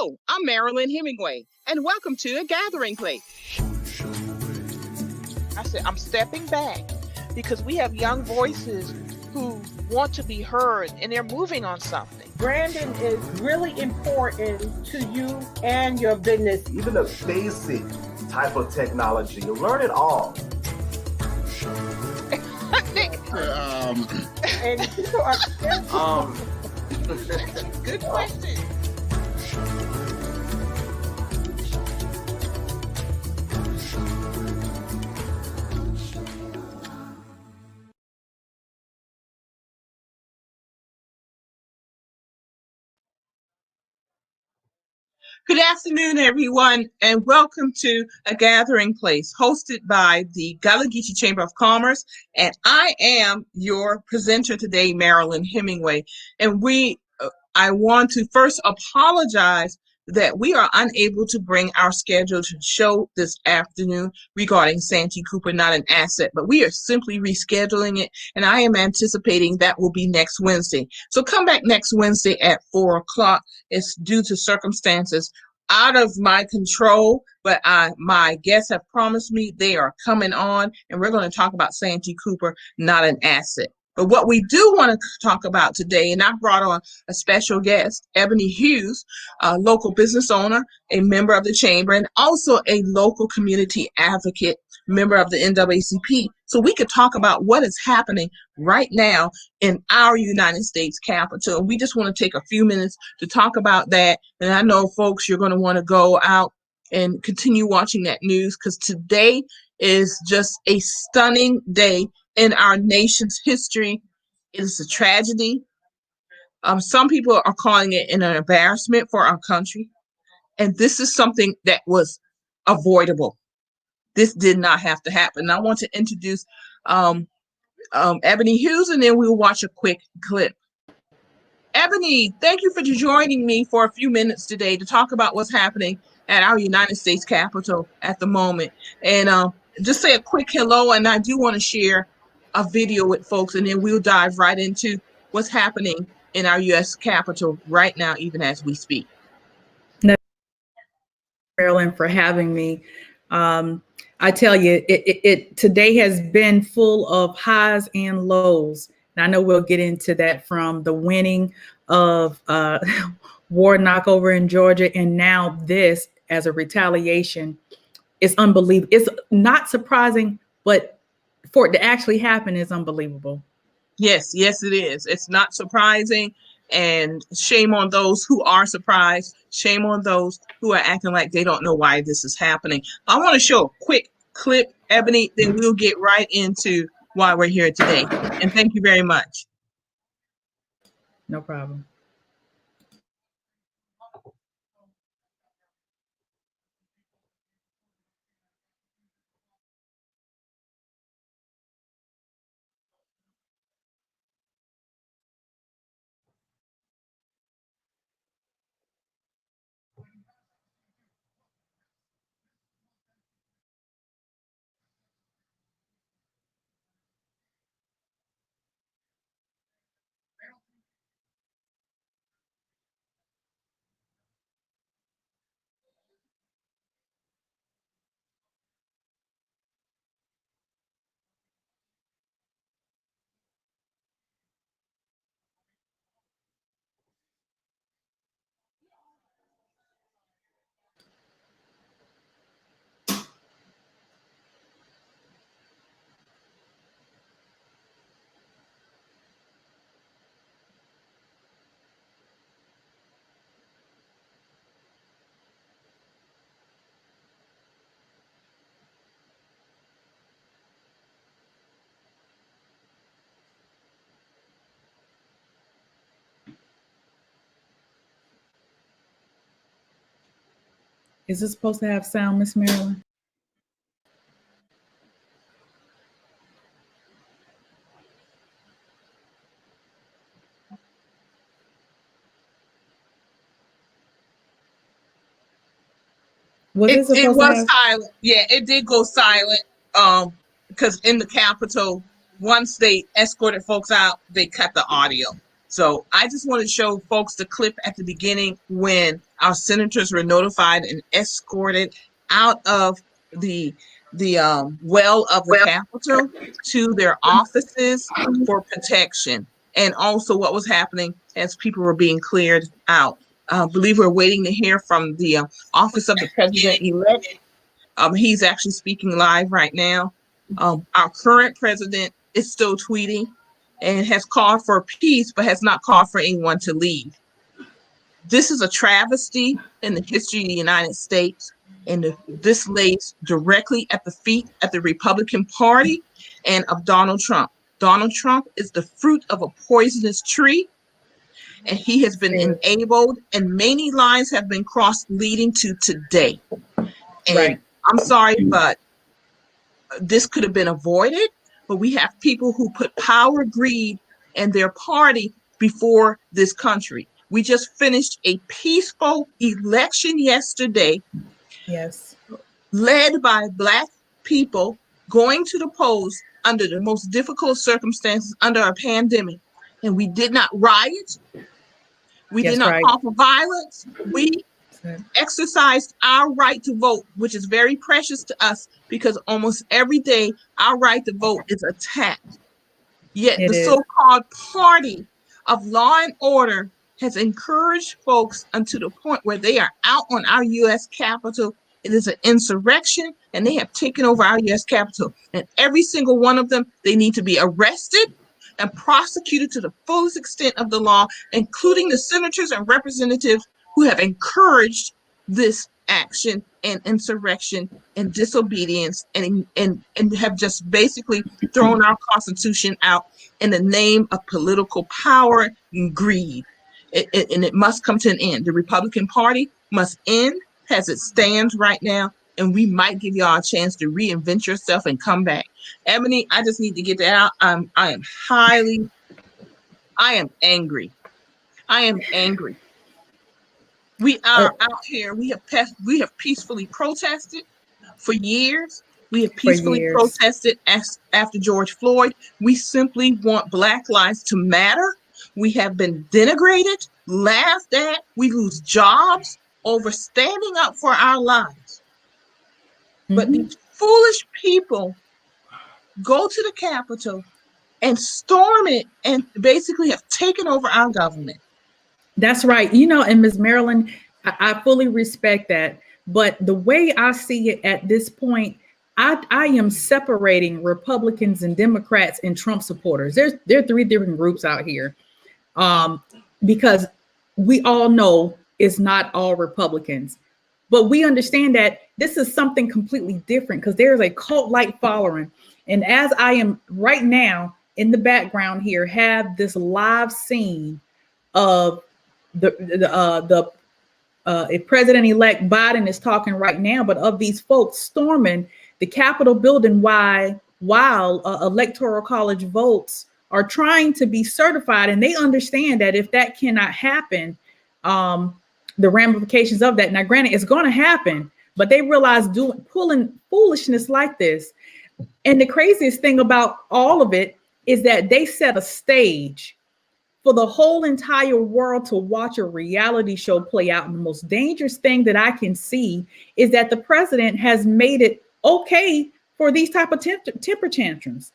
Hello, I'm Marilyn Hemingway, and welcome to A Gathering Place. I said, I'm stepping back because we have young voices who want to be heard and they're moving on something. Branding is really important to you and your business. Even a basic type of technology, you learn it all. And people are Good question. Good afternoon, everyone, and welcome to A Gathering Place, hosted by the Gullah Geechee Chamber of Commerce. And I am your presenter today, Marilyn Hemingway. And I want to first apologize that we are unable to bring our schedule to show this afternoon regarding Santee Cooper, not an asset, but we are simply rescheduling it, and I am anticipating that will be next Wednesday. So come back next Wednesday at 4 o'clock. It's due to circumstances out of my control, but my guests have promised me they are coming on, and we're going to talk about Santee Cooper, not an asset. But what we do want to talk about today, and I brought on a special guest, Ebony Hughes, a local business owner, a member of the chamber, and also a local community advocate, member of the NAACP. So we could talk about what is happening right now in our United States Capitol. And we just want to take a few minutes to talk about that. And I know, folks, you're going to want to go out and continue watching that news, because today is just a stunning day in our nation's history. It is a tragedy. Some people are calling it an embarrassment for our country. And this is something that was avoidable. This did not have to happen. I want to introduce Ebony Hughes, and then we'll watch a quick clip. Ebony, thank you for joining me for a few minutes today to talk about what's happening at our United States Capitol at the moment. And just say a quick hello, and I do want to share a video with folks, and then we'll dive right into what's happening in our U.S. Capitol right now, even as we speak. Marilyn, for having me. I tell you, it today has been full of highs and lows. And I know we'll get into that, from the winning of Warnock over in Georgia, and now this as a retaliation. It's unbelievable. It's not surprising, but for it to actually happen is unbelievable. Yes, it is. It's not surprising. And shame on those who are surprised. Shame on those who are acting like they don't know why this is happening. I want to show a quick clip, Ebony, then we'll get right into why we're here today. And thank you very much. No problem. Is this supposed to have sound, Miss Marilyn? It was silent. Yeah, it did go silent. Because in the Capitol, once they escorted folks out, they cut the audio. So I just want to show folks the clip at the beginning when our senators were notified and escorted out of the well of the Capitol to their offices for protection, and also what was happening as people were being cleared out. I believe we're waiting to hear from the office of the president-elect. He's actually speaking live right now. Our current president is still tweeting and has called for peace, but has not called for anyone to leave. This is a travesty in the history of the United States, and this lays directly at the feet of the Republican Party and of Donald Trump. Donald Trump is the fruit of a poisonous tree, and he has been enabled, and many lines have been crossed leading to today. And Right. I'm sorry, but this could have been avoided, but we have people who put power, greed, and their party before this country. We just finished a peaceful election yesterday, Yes. led by Black people going to the polls under the most difficult circumstances under a pandemic. And we did not riot. We Yes, did not right. call for violence. We exercised our right to vote, which is very precious to us because almost every day our right to vote is attacked. Yet It the is. so-called party of law and order has encouraged folks unto the point where they are out on our U.S. Capitol. It is an insurrection, and they have taken over our U.S. Capitol. And every single one of them, they need to be arrested and prosecuted to the fullest extent of the law, including the senators and representatives who have encouraged this action and insurrection and disobedience and have just basically thrown our Constitution out in the name of political power and greed. And it must come to an end. The Republican Party must end as it stands right now, and we might give y'all a chance to reinvent yourself and come back. Ebony, I just need to get that out. I am angry. I am angry. We are out here. We have peacefully protested for years. We have peacefully protested after George Floyd. We simply want Black lives to matter. We have been denigrated, laughed at. We lose jobs over standing up for our lives. But these foolish people go to the Capitol and storm it and basically have taken over our government. That's right. You know, and Ms. Marilyn, I fully respect that. But the way I see it at this point, I am separating Republicans and Democrats and Trump supporters. There are three different groups out here, because we all know it's not all Republicans. But we understand that this is something completely different because there's a cult-like following. And as I am right now in the background here, have this live scene of the President-elect Biden is talking right now, but of these folks storming the Capitol building while Electoral College votes are trying to be certified, and they understand that if that cannot happen, the ramifications of that. Now, granted, it's going to happen, but they realize pulling foolishness like this. And the craziest thing about all of it is that they set a stage for the whole entire world to watch a reality show play out. And the most dangerous thing that I can see is that the president has made it okay for these type of temper tantrums.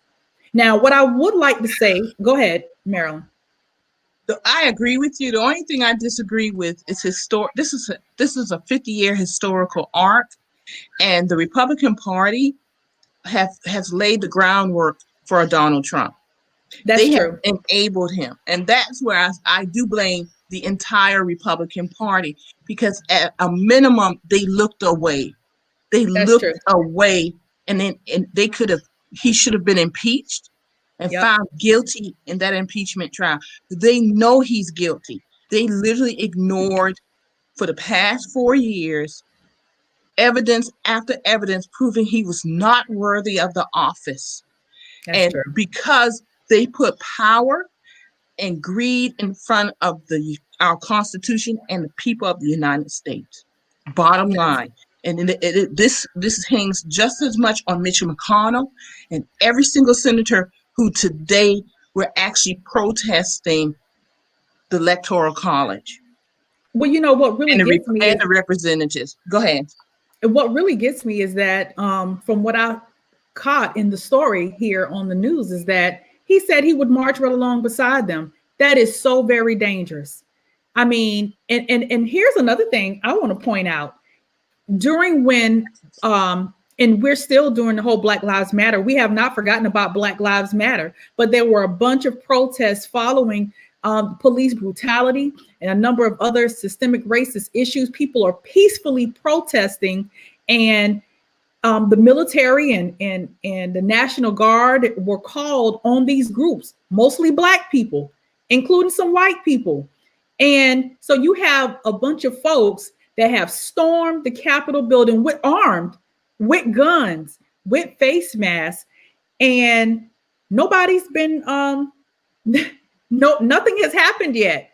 Now, what I would like to say, go ahead, Marilyn. I agree with you. The only thing I disagree with is this is a 50-year historical arc, and the Republican Party has laid the groundwork for a Donald Trump. That's they true. Have enabled him, and that's where I do blame the entire Republican Party, because at a minimum they looked away. Away, and then he should have been impeached and found guilty in that impeachment trial. They know he's guilty. They literally ignored for the past 4 years evidence after evidence proving he was not worthy of the office. That's true. Because they put power and greed in front of our Constitution and the people of the United States. Bottom line. And this hangs just as much on Mitch McConnell and every single senator who today were actually protesting the Electoral College Well, you know what really and gets me the representatives. Go ahead. what really gets me is that from what I caught in the story here on the news is that he said he would march right along beside them. That is so very dangerous. I mean, and here's another thing I want to point out. During when and we're still doing the whole Black Lives Matter, we have not forgotten about Black Lives Matter, but there were a bunch of protests following police brutality and a number of other systemic racist issues. People are peacefully protesting, and the military and the National Guard were called on these groups, mostly Black people, including some white people. And so you have a bunch of folks that have stormed the Capitol building armed with guns, with face masks, and nobody's been nothing has happened yet.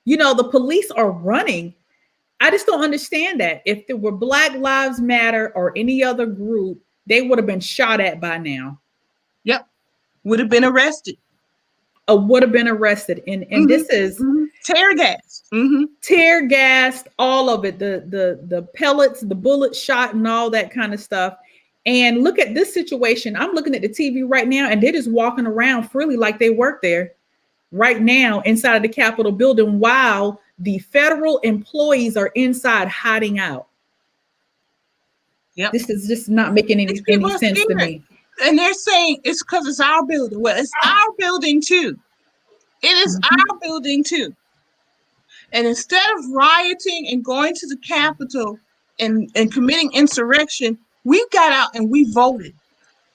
You know, the police are running. I just don't understand that. If there were Black Lives Matter or any other group, they would have been shot at by now. Yep. Would have been arrested. Would have been arrested. And this is tear gas. Tear gassed, all of it, the pellets, the bullet shot, and all that kind of stuff. And look at this situation. I'm looking at the TV right now, and they're just walking around freely like they work there right now inside of the Capitol building while the federal employees are inside hiding out. Yep. This is just not making any sense to me. And they're saying it's because it's our building. Well, it's our building too. It is our building too. And instead of rioting and going to the Capitol and committing insurrection, we got out and we voted.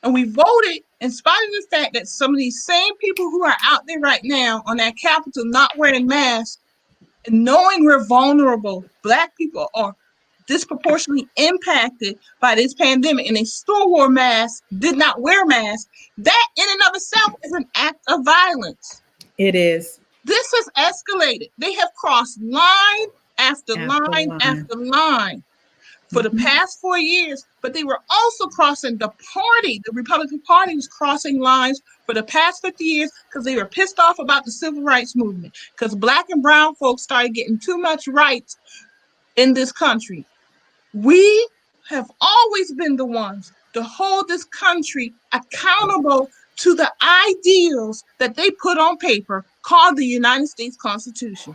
And we voted in spite of the fact that some of these same people who are out there right now on that Capitol not wearing masks, and knowing we're vulnerable, Black people are disproportionately impacted by this pandemic, and they still wore masks, did not wear masks. That in and of itself is an act of violence. It is. This has escalated. They have crossed line after line after line for the past 4 years, but they were also crossing the Republican Party was crossing lines for the past 50 years because they were pissed off about the civil rights movement, because Black and brown folks started getting too much rights in this country. We have always been the ones to hold this country accountable to the ideals that they put on paper called the United States Constitution.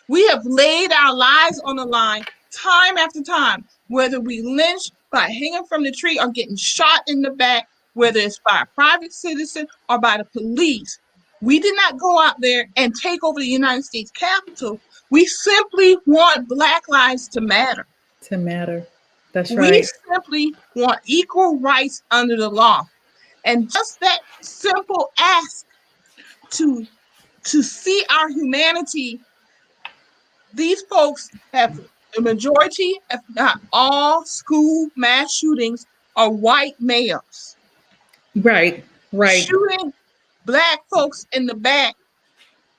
We have laid our lives on the line time after time, whether we lynched by hanging from the tree or getting shot in the back, whether it's by a private citizen or by the police. We did not go out there and take over the United States Capitol. We simply want Black lives to matter. To matter. That's right. We simply want equal rights under the law. And just that simple ask to see our humanity, these folks have the majority, if not all, school mass shootings are white males. Right. Shooting Black folks in the back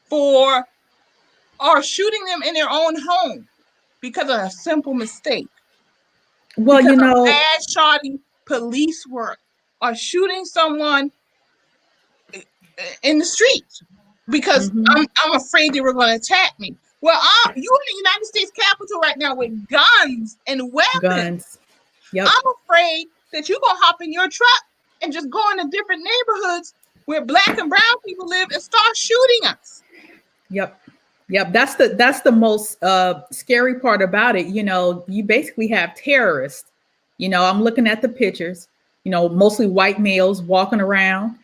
or shooting them in their own home because of a simple mistake. Well, because you know, of bad, shoddy police work, or shooting someone in the streets because I'm afraid they were going to attack me. Well, you're in the United States Capitol right now with guns and weapons. Yep. I'm afraid that you're going to hop in your truck and just go into different neighborhoods where Black and brown people live and start shooting us. Yep. That's the most scary part about it. You know, you basically have terrorists. You know, I'm looking at the pictures, you know, mostly white males walking around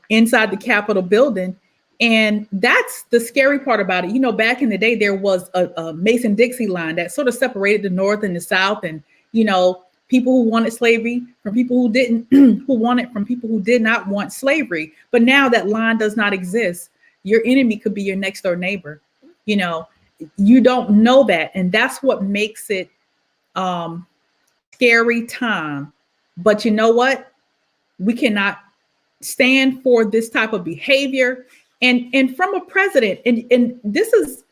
inside the Capitol building. And that's the scary part about it. You know, back in the day, there was a Mason-Dixie line that sort of separated the North and the South, and, you know, people who wanted slavery from people who didn't, who wanted from people who did not want slavery. But now that line does not exist. Your enemy could be your next door neighbor. You know, you don't know that. And that's what makes it scary time. But you know what? We cannot stand for this type of behavior. And from a president, and this is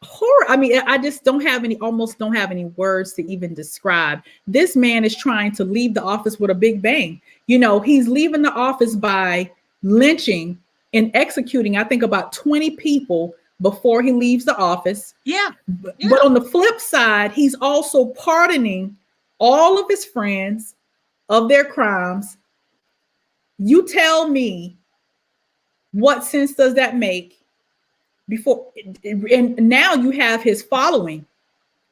horror. I mean, I just almost don't have any words to even describe. This man is trying to leave the office with a big bang. You know, he's leaving the office by lynching and executing, I think, about 20 people before he leaves the office. Yeah. But on the flip side, he's also pardoning all of his friends of their crimes. You tell me, what sense does that make? Before, and now you have his following,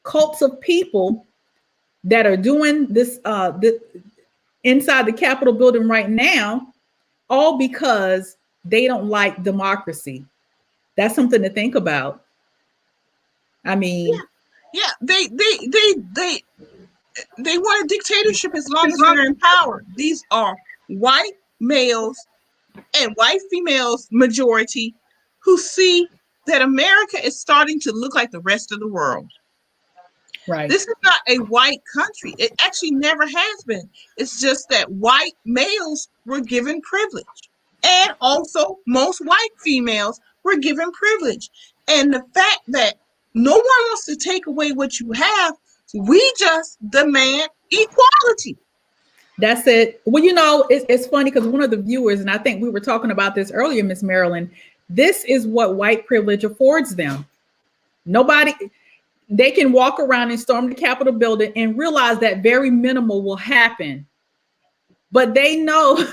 cults of people that are doing this inside the Capitol building right now, all because they don't like democracy. That's something to think about. I mean, yeah, they want a dictatorship as long as they're in power. These are white males and white females majority who see that America is starting to look like the rest of the world. right. This is not a white country. It actually never has been. It's just that white males were given privilege. And also most white females were given privilege. And the fact that no one wants to take away what you have, we just demand equality. That's it. Well, it's funny because one of the viewers, and I think we were talking about this earlier, Miss Marilyn, this is what white privilege affords them. They can walk around and storm the Capitol building and realize that very minimal will happen. But they know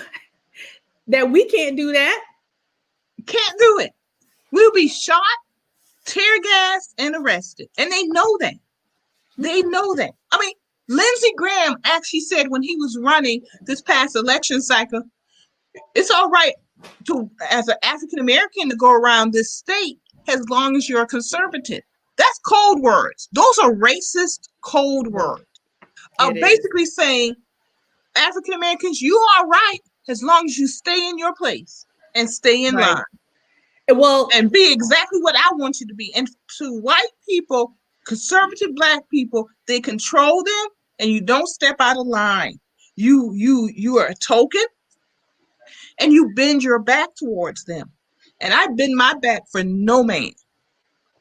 that we can't do that. Can't do it. We'll be shot, tear gassed, and arrested. And they know that. They know that. I mean, Lindsey Graham actually said when he was running this past election cycle, it's all right as an African American to go around this state as long as you're a conservative. That's code words. Those are racist code words. Basically saying, African Americans, you are right as long as you stay in your place and stay in line. Well, and be exactly what I want you to be. And to white people, conservative Black people, they control them, and you don't step out of line. You are a token, and you bend your back towards them. And I bend my back for no man.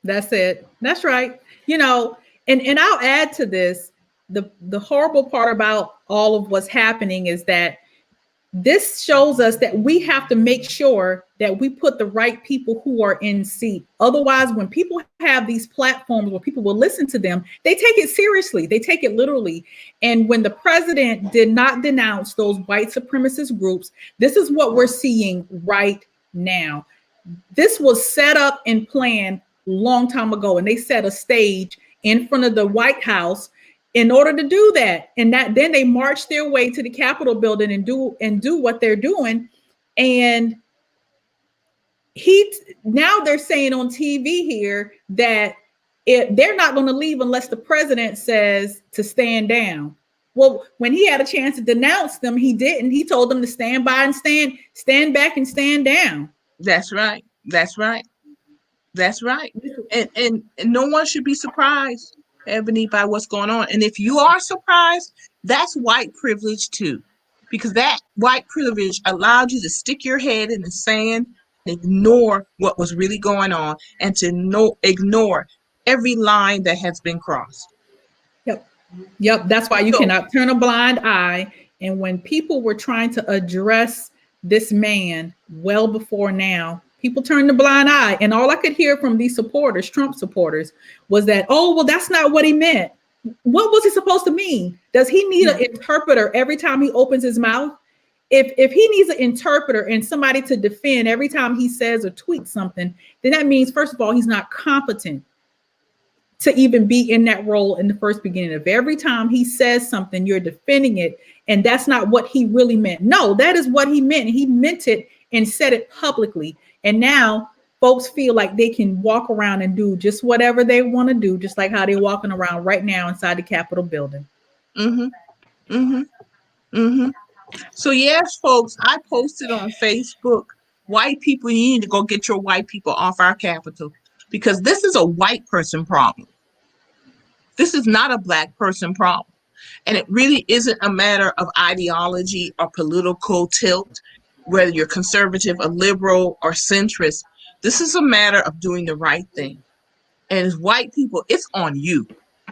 That's it. That's right. And I'll add to this, the horrible part about all of what's happening is that this shows us that we have to make sure that we put the right people who are in seat. Otherwise, when people have these platforms where people will listen to them, they take it seriously. They take it literally. And when the president did not denounce those white supremacist groups, this is what we're seeing right now. This was set up and planned a long time ago, and they set a stage in front of the White House in order to do that. And then they march their way to the Capitol building and do what they're doing. And now they're saying on TV here that they're not going to leave unless the president says to stand down. Well, when he had a chance to denounce them, he didn't. He told them to stand by and stand back and stand down. That's right. That's right. That's right. And no one should be surprised, Ebony, by what's going on. And if you are surprised, that's white privilege too, because that white privilege allowed you to stick your head in the sand and ignore what was really going on, and to ignore every line that has been crossed. Yep. That's why you cannot turn a blind eye. And when people were trying to address this man well before now, people turned a blind eye. And all I could hear from these supporters, Trump supporters, was that, oh, well, that's not what he meant. What was he supposed to mean? Does he need an interpreter every time he opens his mouth? If he needs an interpreter and somebody to defend every time he says or tweets something, then that means, first of all, he's not competent to even be in that role in the first beginning. If every time he says something, you're defending it, and that's not what he really meant. No, that is what he meant. He meant it and said it publicly. And now folks feel like they can walk around and do just whatever they want to do, just like how they're walking around right now inside the Capitol building. So yes, folks, I posted on Facebook, white people, you need to go get your white people off our Capitol, because this is a white person problem. This is not a Black person problem. And it really isn't a matter of ideology or political tilt, whether you're conservative or liberal or centrist. This is a matter of doing the right thing. And as white people, it's on you.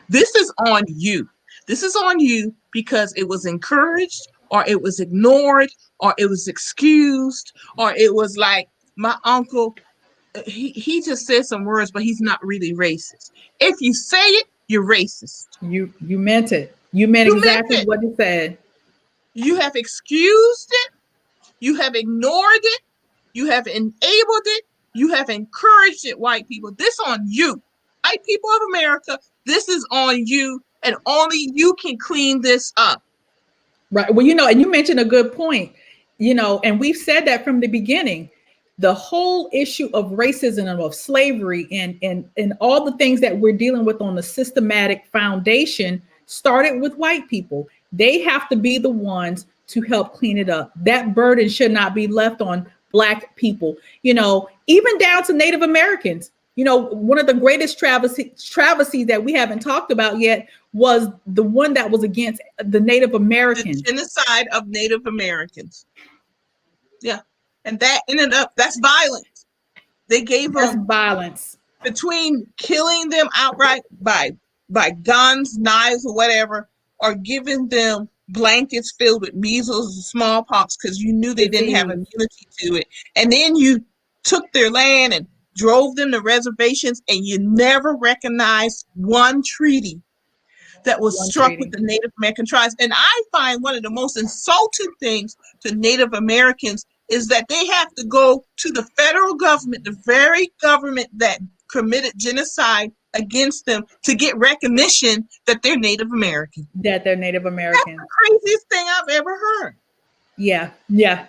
This is on you. This is on you because it was encouraged, or it was ignored, or it was excused, or it was like my uncle he just said some words, but he's not really racist. If you say it, you're racist. You meant it. You meant You meant exactly it. what he said. You have excused it. You have ignored it. You have enabled it. You have encouraged it, white people. This on you. White people of America, this is on you, and only you can clean this up. Right. Well, and you mentioned a good point, and we've said that from the beginning. The whole issue of racism and of slavery and all the things that we're dealing with on the systematic foundation started with white people. They have to be the ones to help clean it up. That burden should not be left on Black people, even down to Native Americans. One of the greatest travesties that we haven't talked about yet was the one that was against the Native Americans. The genocide of Native Americans. Yeah. And that ended up, that's violence. They gave them violence. Between killing them outright by guns, knives, or whatever, or giving them blankets filled with measles and smallpox because you knew they didn't have immunity to it. And then you took their land and drove them to reservations, and you never recognized one treaty that was struck with the Native American tribes. And I find one of the most insulting things to Native Americans is that they have to go to the federal government, the very government that committed genocide against them, to get recognition that they're Native American. That's the craziest thing I've ever heard. Yeah. No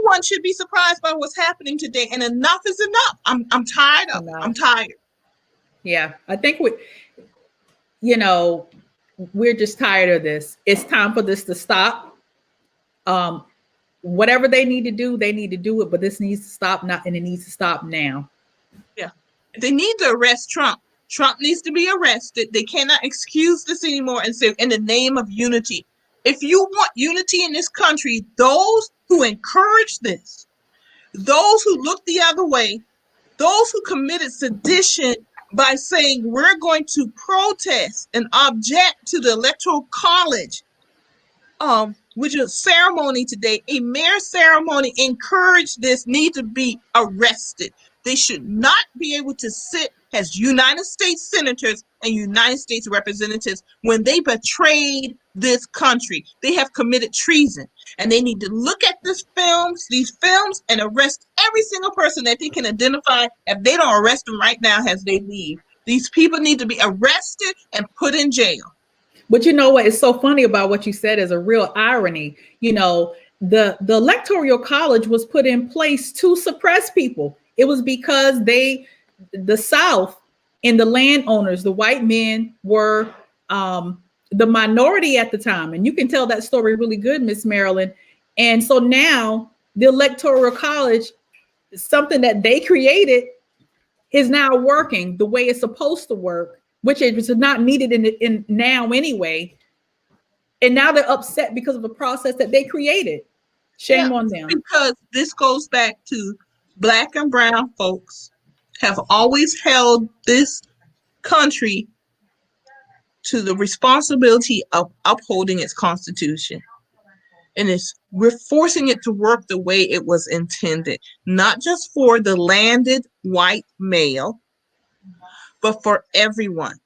one should be surprised by what's happening today. And enough is enough. I'm tired of it. I'm tired. Yeah, I think we're just tired of this. It's time for this to stop. Whatever they need to do it, but this needs to stop now, and it needs to stop now. Yeah, they need to arrest Trump. Trump needs to be arrested. They cannot excuse this anymore and say, in the name of unity. If you want unity in this country, those who encourage this, those who look the other way, those who committed sedition by saying we're going to protest and object to the Electoral College, which is a ceremony today, a mayor ceremony, encourage this, need to be arrested. They should not be able to sit as United States senators and United States representatives when they betrayed this country. They have committed treason, and they need to look at these films, and arrest every single person that they can identify. If they don't arrest them right now as they leave, these people need to be arrested and put in jail. But you know what is so funny about what you said is a real irony. The Electoral College was put in place to suppress people. It was because the South and the landowners, the white men, were the minority at the time. And you can tell that story really good, Miss Marilyn. And so now the Electoral College, something that they created, is now working the way it's supposed to work, which is not needed in now anyway. And now they're upset because of the process that they created. Shame on them. Because this goes back to Black and brown folks have always held this country to the responsibility of upholding its Constitution. And we're forcing it to work the way it was intended, not just for the landed white male, but for everyone.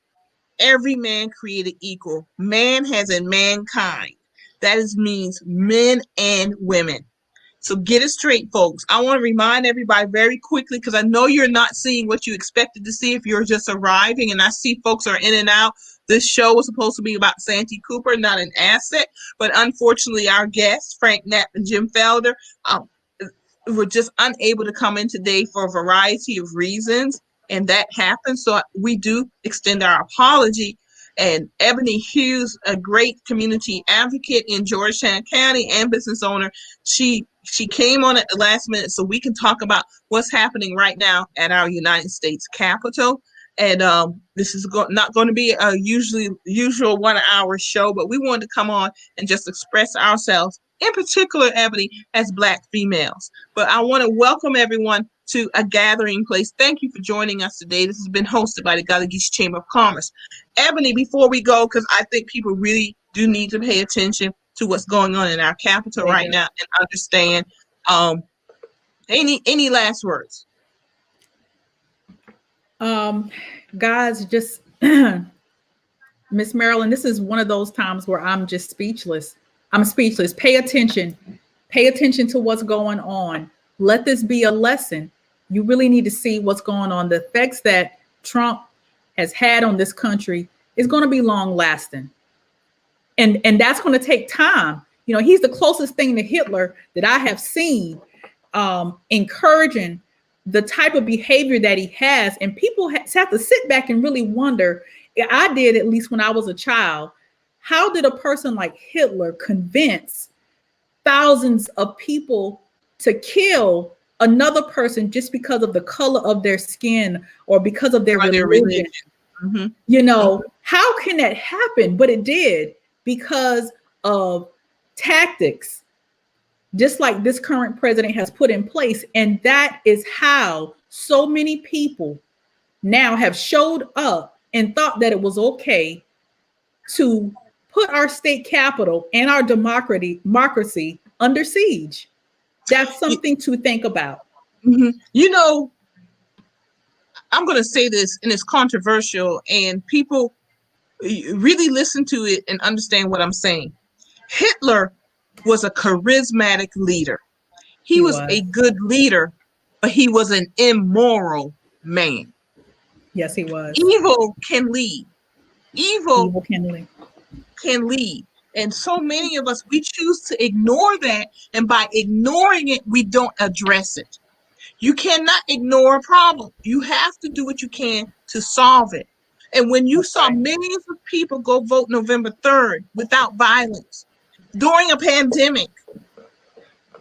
Every man created equal. Man has in mankind. That means men and women. So get it straight, folks. I want to remind everybody very quickly, because I know you're not seeing what you expected to see if you're just arriving, and I see folks are in and out. This show was supposed to be about Santee Cooper, not an asset, but unfortunately our guests, Frank Knapp and Jim Felder, were just unable to come in today for a variety of reasons, and that happened. So we do extend our apology. And Ebony Hughes, a great community advocate in Georgetown County and business owner, she came on at the last minute so we can talk about what's happening right now at our United States Capitol. And this is not going to be a usual 1 hour show, but we wanted to come on and just express ourselves, in particular, Ebony, as Black females. But I want to welcome everyone to A Gathering Place. Thank you for joining us today. This has been hosted by the Gullah Geechee Chamber of Commerce. Ebony, before we go, because I think people really do need to pay attention to what's going on in our capital right now and understand Any last words? Guys, just Miss Marilyn, this is one of those times where I'm just speechless. I'm speechless. Pay attention. Pay attention to what's going on. Let this be a lesson. You really need to see what's going on. The effects that Trump has had on this country is going to be long lasting. And that's going to take time. You know, he's the closest thing to Hitler that I have seen, encouraging the type of behavior that he has. And people have to sit back and really wonder, I did at least when I was a child, how did a person like Hitler convince thousands of people to kill another person just because of the color of their skin or because of their religion? Mm-hmm. You know, how can that happen? But it did because of tactics, just like this current president has put in place. And that is how so many people now have showed up and thought that it was okay to put our state capitol and our democracy under siege. That's something to think about. Mm-hmm. You know, I'm going to say this, and it's controversial, and people really listen to it and understand what I'm saying. Hitler was a charismatic leader. He was a good leader, but he was an immoral man. Yes, he was. Evil can lead. Evil can lead. And so many of us, we choose to ignore that. And by ignoring it, we don't address it. You cannot ignore a problem. You have to do what you can to solve it. And when you saw millions of people go vote November 3rd without violence during a pandemic,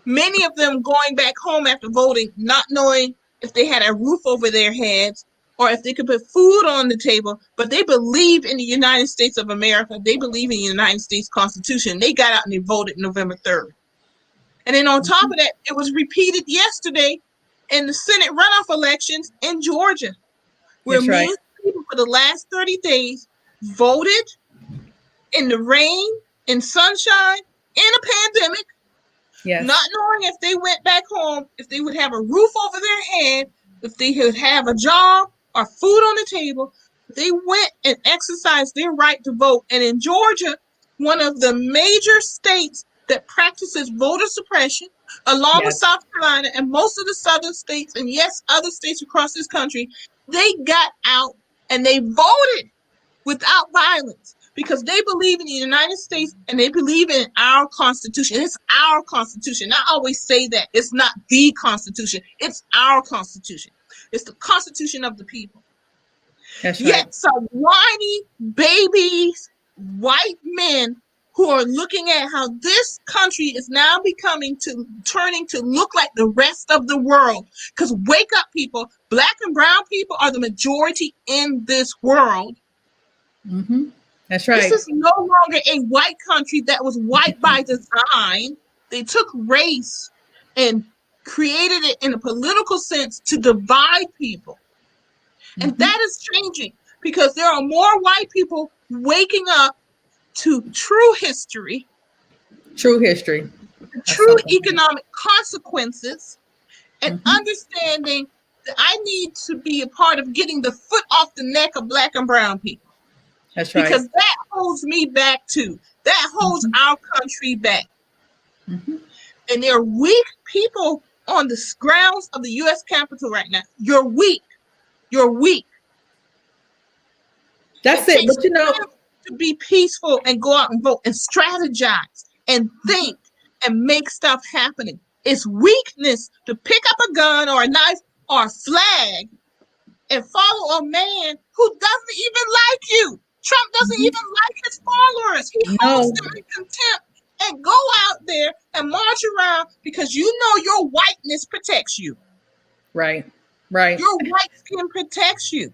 many of them going back home after voting, not knowing if they had a roof over their heads or if they could put food on the table, but they believe in the United States of America. They believe in the United States Constitution. They got out and they voted November 3rd. And then on top of that, it was repeated yesterday in the Senate runoff elections in Georgia, where millions of people for the last 30 days voted in the rain, in sunshine, in a pandemic, not knowing if they went back home, if they would have a roof over their head, if they would have a job or food on the table. They went and exercised their right to vote. And in Georgia, one of the major states that practices voter suppression, along with South Carolina and most of the southern states, and yes, other states across this country, they got out and they voted without violence because they believe in the United States and they believe in our Constitution. It's our Constitution. I always say that. It's not the Constitution. It's our Constitution. It's the Constitution of the people. That's right. Yet some whiny babies, white men who are looking at how this country is now turning to look like the rest of the world. Because wake up, people, Black and brown people are the majority in this world. Mm-hmm. That's right. This is no longer a white country that was white by design. They took race and created it in a political sense to divide people. And that is changing because there are more white people waking up to true history, true economic consequences, and understanding that I need to be a part of getting the foot off the neck of Black and brown people. That's right. Because that holds me back too. That holds our country back. And there are weak people on the grounds of the U.S. Capitol right now. You're weak. You're weak. That's it. But you know, to be peaceful and go out and vote and strategize and think and make stuff happening. It's weakness to pick up a gun or a knife or a flag and follow a man who doesn't even like you. Trump doesn't even like his followers. He holds them in contempt and go out there and march around because you know your whiteness protects you. Right. Your white skin protects you.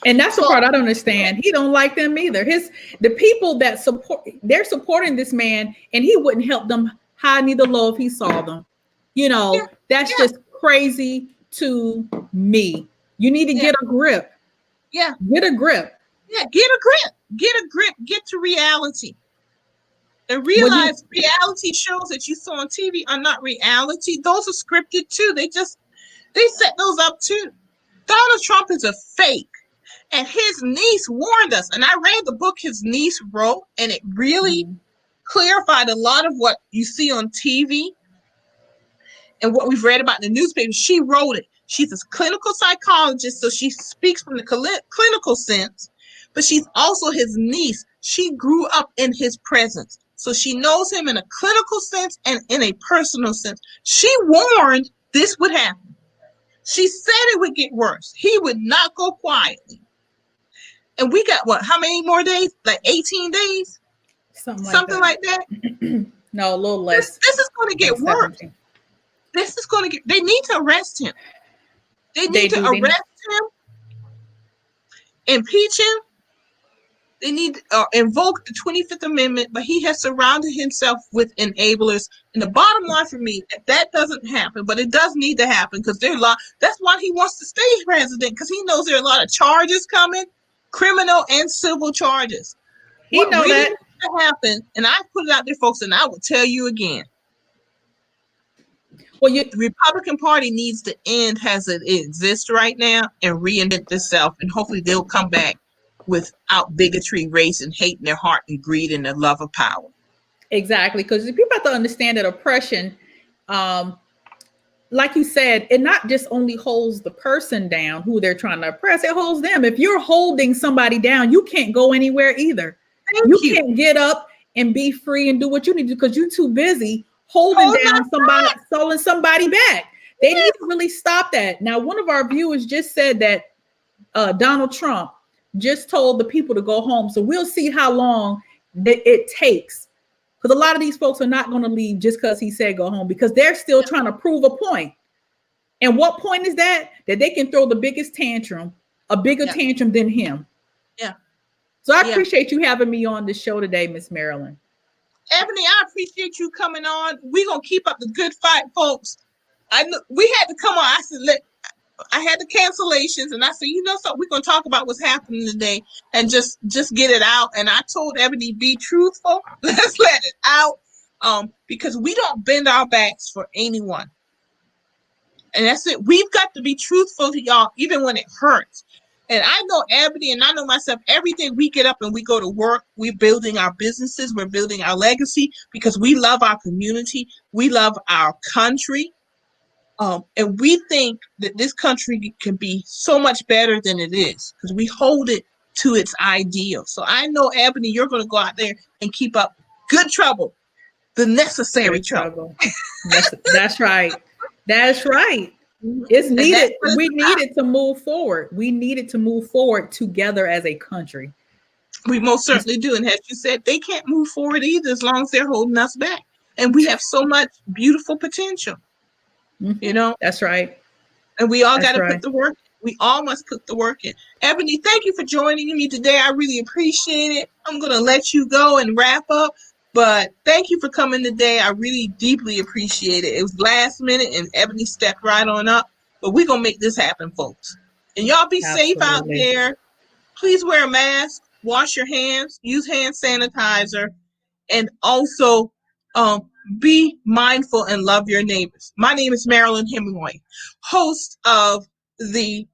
And that's the part I don't understand. He don't like them either. The people that they're supporting this man, and he wouldn't help them high neither low if he saw them. You know, that's just crazy to me. You need to get a grip. Get a grip. Get to reality. And realize reality shows that you saw on TV are not reality. Those are scripted too. They set those up too. Donald Trump is a fake. And his niece warned us. And I read the book his niece wrote, and it really clarified a lot of what you see on TV and what we've read about in the newspaper. She wrote it. She's a clinical psychologist, so she speaks from the clinical sense, but she's also his niece. She grew up in his presence, so she knows him in a clinical sense and in a personal sense. She warned this would happen. She said it would get worse. He would not go quietly. And we got what? How many more days? Like 18 days? Something like that. No, a little less. This is going to get worse. This is going to get. They need to arrest him. They need to arrest him, impeach him. They need to invoke the 25th Amendment, but he has surrounded himself with enablers. And the bottom line for me, if that doesn't happen, but it does need to happen because that's why he wants to stay president, because he knows there are a lot of charges coming, criminal and civil charges. He knows really that needs to happen, and I put it out there, folks, and I will tell you again. Well, the Republican Party needs to end as it exists right now and reinvent itself, and hopefully they'll come back without bigotry, race, and hate in their heart, and greed, and the love of power. Exactly, because people have to understand that oppression, like you said, it not just only holds the person down who they're trying to oppress, it holds them. If you're holding somebody down, you can't go anywhere either. You can't get up and be free and do what you need to do because you're too busy holding down somebody, holding somebody back. They need to really stop that. Now, one of our viewers just said that Donald Trump just told the people to go home. So we'll see how long it takes. Because a lot of these folks are not going to leave just because he said go home, because they're still trying to prove a point. And what point is that? That they can throw the biggest tantrum, a bigger tantrum than him. Yeah. So I appreciate you having me on the show today, Miss Marilyn. Ebony, I appreciate you coming on. We're going to keep up the good fight, folks. We had to come on. I said, I had the cancellations, and I said, you know something, we're going to talk about what's happening today and just get it out. And I told Ebony, be truthful. Let's let it out, because we don't bend our backs for anyone. And that's it. We've got to be truthful to y'all, even when it hurts. And I know Ebony and I know myself, every day we get up and we go to work, we're building our businesses, we're building our legacy because we love our community, we love our country. And we think that this country can be so much better than it is because we hold it to its ideal. So I know, Ebony, you're going to go out there and keep up good trouble, the necessary trouble. That's right. That's right. It's needed. We needed to move forward. We needed to move forward together as a country. We most certainly do. And as you said, they can't move forward either as long as they're holding us back. And we have so much beautiful potential. You know? That's right. And we all got to put the work. We all must put the work in. Ebony, thank you for joining me today. I really appreciate it. I'm going to let you go and wrap up. But thank you for coming today. I really deeply appreciate it. It was last minute and Ebony stepped right on up. But we're going to make this happen, folks. And y'all be safe out there. Please wear a mask, wash your hands, use hand sanitizer, and also be mindful and love your neighbors. My name is Marilyn Hemingway, host of A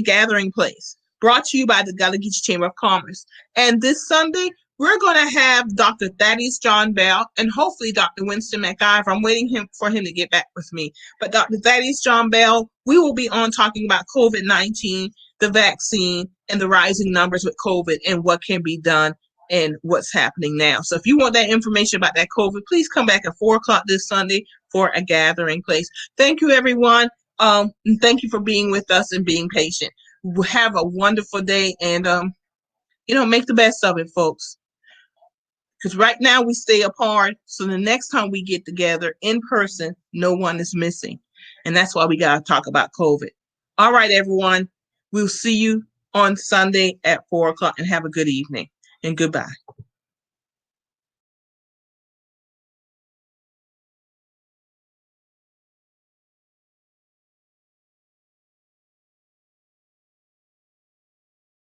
Gathering Place, brought to you by the Gullah Geechee Chamber of Commerce. And this Sunday, we're going to have Dr. Thaddeus John Bell and hopefully Dr. Winston McIver. I'm waiting for him to get back with me. But Dr. Thaddeus John Bell, we will be on talking about COVID-19, the vaccine, and the rising numbers with COVID and what can be done and what's happening now. So if you want that information about that COVID, please come back at 4:00 this Sunday for A Gathering Place. Thank you, everyone. And thank you for being with us and being patient. Have a wonderful day and, make the best of it, folks. Because right now we stay apart. So the next time we get together in person, no one is missing. And that's why we got to talk about COVID. All right, everyone. We'll see you on Sunday at 4:00 and have a good evening and goodbye.